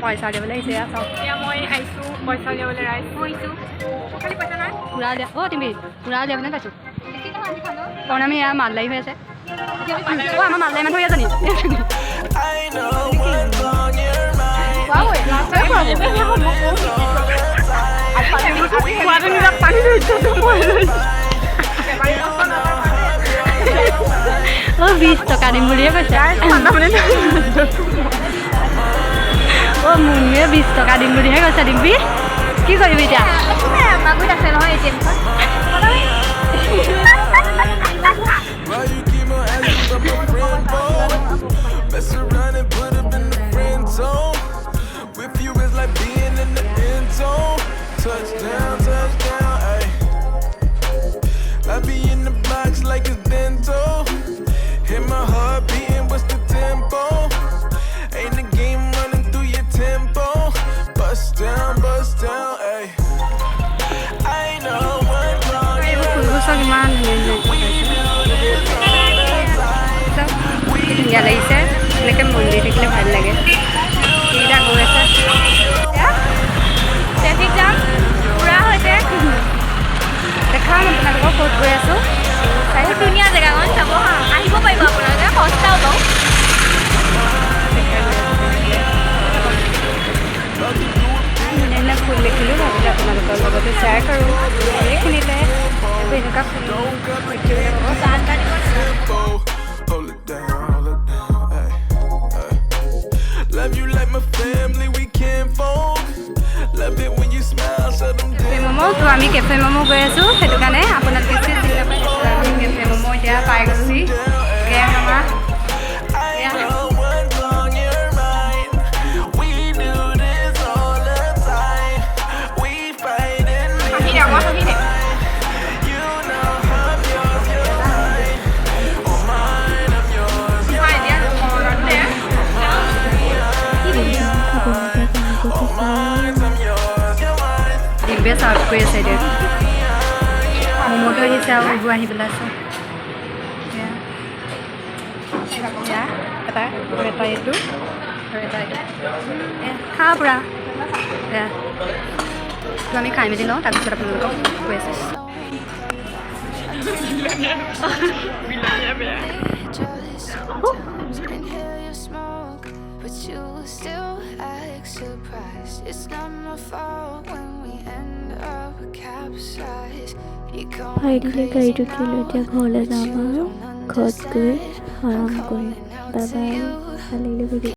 পইচা দিবলৈ আহিছে এতিয়া মই আহিছোঁ পইচা উলিয়াবলৈ ৰাইজ হৈছোঁ খালি পইচা নাই পুৰা দিয়া তুমি পুৰা দিয়া মানে পাইছোঁ কাৰণ আমি ইয়াৰ মালদাৰী হৈ আছে আমাৰ মালদাৰী মানুহ হৈ আছে নেকি অঁ 20 টকা দিম বুলিয়ে কৈছে অঁ মুনুৱে 20 টকা দিম বুলিহে কৈছে দিবি কি কৰিবি এতিয়া মাগুৰিত আছে নহয় I be in the box like it's bento. Hit my heart beating, what's the tempo? Ain't the game running through your tempo. Bust down, ayy. I ain't know what's wrong. ধুনীয়া লাগিছে এনেকৈ মন্দিৰ দেখিলে ভাল লাগে এইকেইটা গৈ আছে ট্ৰেফিক জাম পূৰা হৈছে দেখাম আপোনালোকক ক'ত গৈ আছোঁ বহুত ধুনীয়া জেগাখন চাব হা আহিব পাৰিব আপোনালোকে সস্তাও বাৰু ধুনীয়া ফুল দেখিলোঁ ভাবিলোঁ আপোনালোকৰ লগতে শ্বেয়াৰ কৰোঁ এইখিনিতে এনেকুৱা ফুল দেখিবলৈ পাব চাহ দিব Hold it down, ayy, ayy. Love you like my family, we can't fold. Love it when you smile, so them cafe momo' তো আমি কেফে ম'ম' গৈ আছোঁ সেইটো কাৰণে আপোনালোকে চিনি নাপায় আমি কেফে ম'ম' এতিয়া পাই গৈছোঁ আমাৰ দিব্যে চাৰ্ভ কৰি আছে এতিয়া ম'ম'টো আহিছে আৰু এইবোৰ আহি পেলাই আছে এটা এইটো আৰু এটা এইটো খা পূৰা আমি খাই মেলি লওঁ তাৰপিছত আপোনালোকক কৈ আছোঁ But you still act surprised. It's not my fault when we end up capsized. Finally গাড়ীটো কিলো এতিয়া ঘৰলৈ যাম আৰু ঘৰত গৈ আৰাম কৰিম বাই বাই ভাল লাগিলে ভিডিঅ'